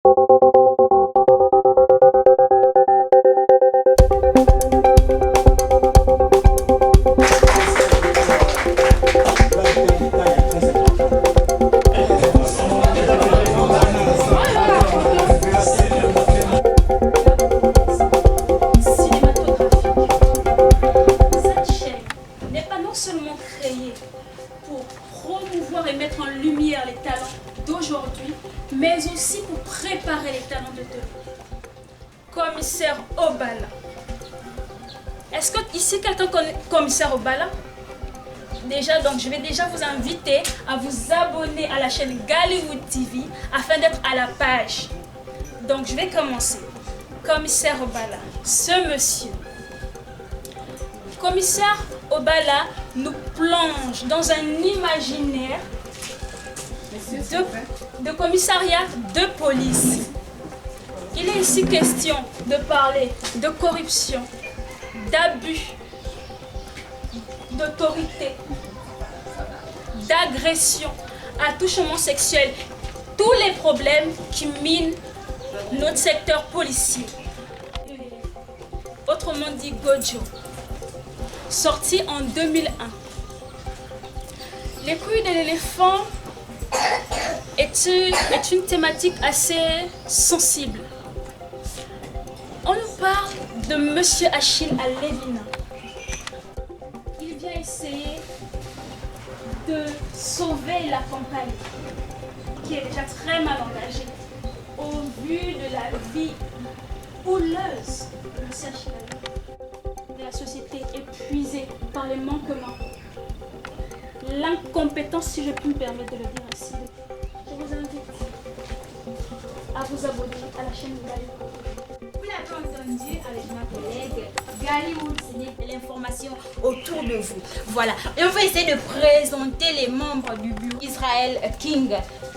Promouvoir et mettre en lumière les talents d'aujourd'hui, mais aussi pour préparer les talents de demain. Commissaire Obala. Est-ce que ici quelqu'un connaît Commissaire Obala? Déjà, donc je vais déjà vous inviter à vous abonner à la chaîne Gallywood TV afin d'être à la page. Donc je vais commencer. Commissaire Obala, ce monsieur. Commissaire Obala nous plonge dans un imaginaire de commissariat de police. Il est ici question de parler de corruption, d'abus, d'autorité, d'agression, attouchement sexuel, tous les problèmes qui minent notre secteur policier. Autrement dit, Gojo. Sorti en 2001. Les couilles de l'éléphant est une thématique assez sensible. On nous parle de Monsieur Achille Alevina. Il vient essayer de sauver la campagne, qui est déjà très mal engagée, au vu de la vie houleuse de Monsieur Achille Alevina. La société épuisée par les manquements, l'incompétence, si je puis me permettre de le dire ainsi. Je vous invite à vous abonner à la chaîne Gallywood. Vous l'avez entendu avec ma collègue, Gallywood, c'est l'information autour de vous. Voilà, et on va essayer de présenter les membres du bureau Israel King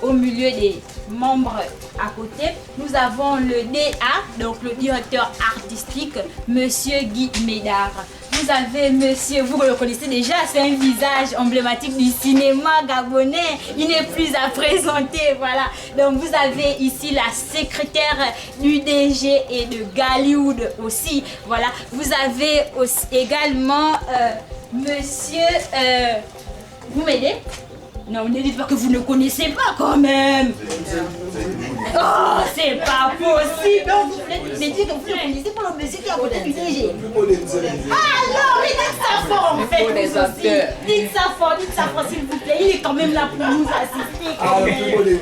au milieu des membres à côté. Nous avons le DA, donc le directeur artistique, Monsieur Guy Médard. Vous avez monsieur, vous le connaissez déjà, c'est un visage emblématique du cinéma gabonais. Il n'est plus à présenter, voilà. Donc vous avez ici la secrétaire du DG et de Gallywood aussi, voilà. Vous avez aussi également monsieur, vous m'aidez? Non, ne dites pas que vous ne connaissez pas quand même. Oh, c'est pas possible. Donc, vous dites que vous ne connaissez pas le monsieur qui est à côté du DG. Alors, il dit ça fort en fait, vous aussi. Dites ça fort, s'il vous plaît. Il est quand même là pour nous assister. Quand même. Le plus beau des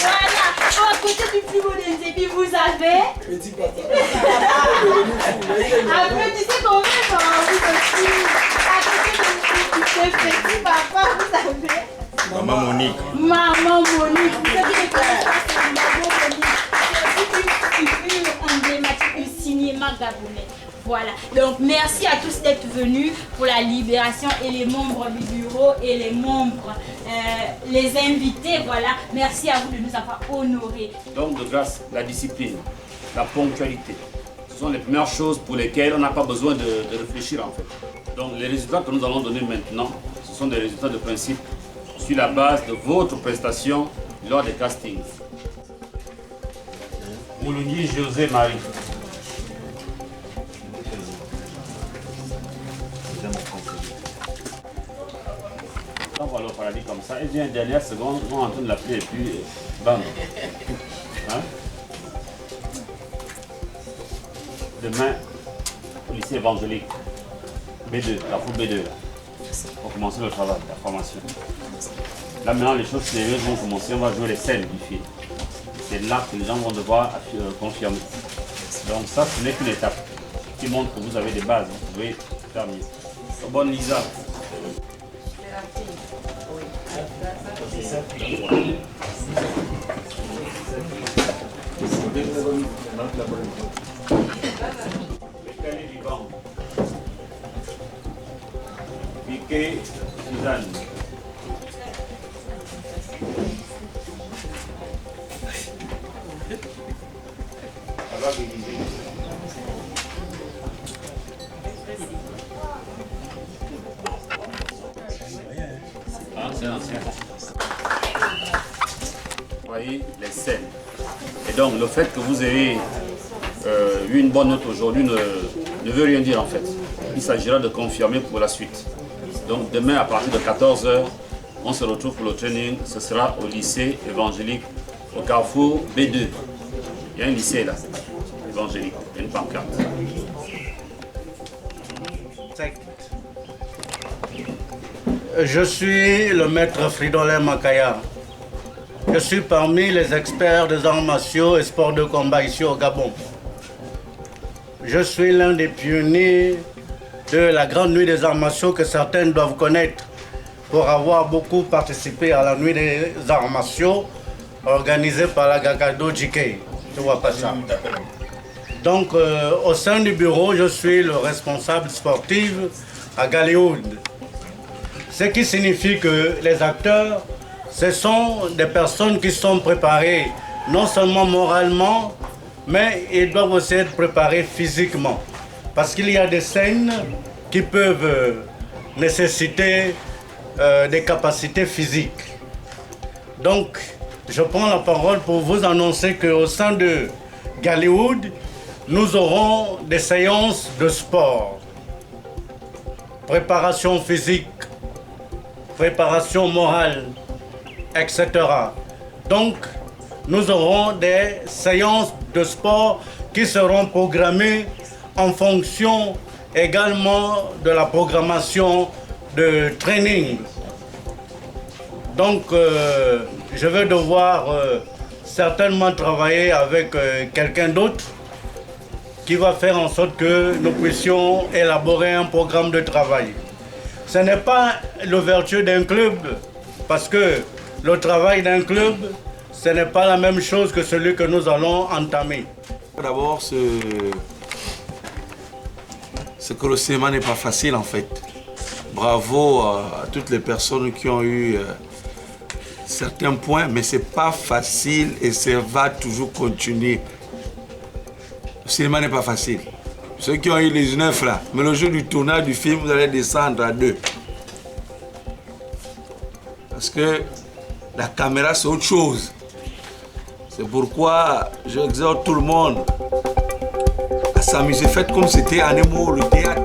voilà, à côté du plus beau des ébis, vous avez... Petit papa. Après, tu sais quand même, vous aussi. Petit papa, vous avez... Maman Monique. Maman Monique. Vous savez les connaissances, c'est Maman Monique. C'est une figure emblématique du cinéma gabonais. Voilà. Donc merci à tous d'être venus pour la libération et les membres du bureau et les membres, les invités. Voilà. Merci à vous de nous avoir honorés. Donc de grâce, la discipline, la ponctualité, ce sont les premières choses pour lesquelles on n'a pas besoin de réfléchir en fait. Donc les résultats que nous allons donner maintenant, ce sont des résultats de principe sur la base de votre prestation lors des castings. Moulouni José Marie. On va le paradis comme ça. Et bien, dernière seconde, on est en train de l'appeler et puis bam. Hein? Demain, lycée évangélique. B2, la foule B2. Là. Pour commencer le travail, la formation. Là maintenant, les choses sérieuses vont commencer. On va jouer les scènes du film. C'est là que les gens vont devoir confirmer. Donc ça, ce n'est qu'une étape qui montre que vous avez des bases. Vous pouvez faire mieux. Bonne Lisa. Les vivants. Piqué, Suzanne. Ça va, Bélisée. Ah, c'est ancien. voyez les scènes. Et donc le fait que vous ayez eu une bonne note aujourd'hui ne veut rien dire en fait. Il s'agira de confirmer pour la suite. Donc demain à partir de 14 h, on se retrouve pour le training. Ce sera au lycée évangélique, au carrefour B2. Il y a un lycée là, évangélique, il y a une pancarte. Je suis le maître Fridolin Makaya. Je suis parmi les experts des arts martiaux et sports de combat ici au Gabon. Je suis l'un des pionniers de la grande nuit des arts martiaux que certains doivent connaître pour avoir beaucoup participé à la nuit des arts martiaux organisée par la Gagado JK. Tu vois pas ça. Donc au sein du bureau, je suis le responsable sportif à Galéoud. Ce qui signifie que les acteurs, ce sont des personnes qui sont préparées non seulement moralement, mais ils doivent aussi être préparés physiquement. Parce qu'il y a des scènes qui peuvent nécessiter des capacités physiques. Donc, je prends la parole pour vous annoncer qu'au sein de Galéoud, nous aurons des séances de sport, préparation physique, préparation morale, etc. Donc, nous aurons des séances de sport qui seront programmées en fonction également de la programmation de training. Donc, je vais devoir certainement travailler avec quelqu'un d'autre qui va faire en sorte que nous puissions élaborer un programme de travail. Ce n'est pas l'ouverture d'un club, parce que le travail d'un club, ce n'est pas la même chose que celui que nous allons entamer. D'abord, ce que le cinéma n'est pas facile en fait. Bravo à toutes les personnes qui ont eu certains points, mais c'est pas facile et ça va toujours continuer. Le cinéma n'est pas facile. Ceux qui ont eu les 9 là, mais le jour du tournage du film, vous allez descendre à 2. Parce que la caméra, c'est autre chose. C'est pourquoi j'exhorte tout le monde à s'amuser. Faites comme c'était à Nemo, le théâtre.